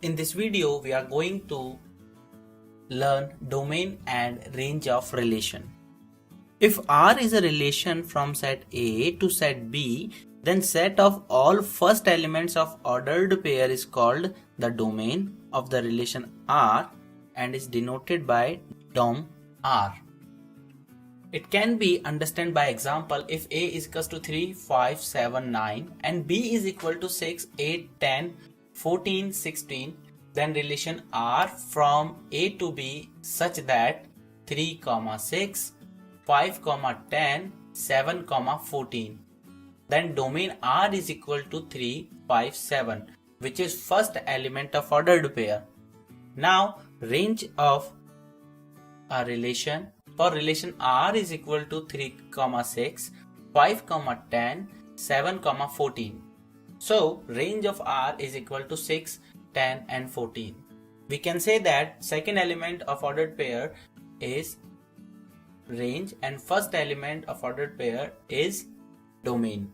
In this video, we are going to learn domain and range of relation. If R is a relation from set A to set B, then set of all first elements of ordered pair is called the domain of the relation R and is denoted by dom R. It can be understood by example if A is equal to 3, 5, 7, 9 and B is equal to 6, 8, 10, 14, 16, then relation R from A to B such that 3, 6, 5, 10, 7, 14. Then domain R is equal to 3, 5, 7, which is first element of ordered pair. Now range of a relation for relation R is equal to 3, 6, 5, 10, 7, 14. So range of R is equal to 6, 10 and 14. We can say that second element of ordered pair is range and first element of ordered pair is domain.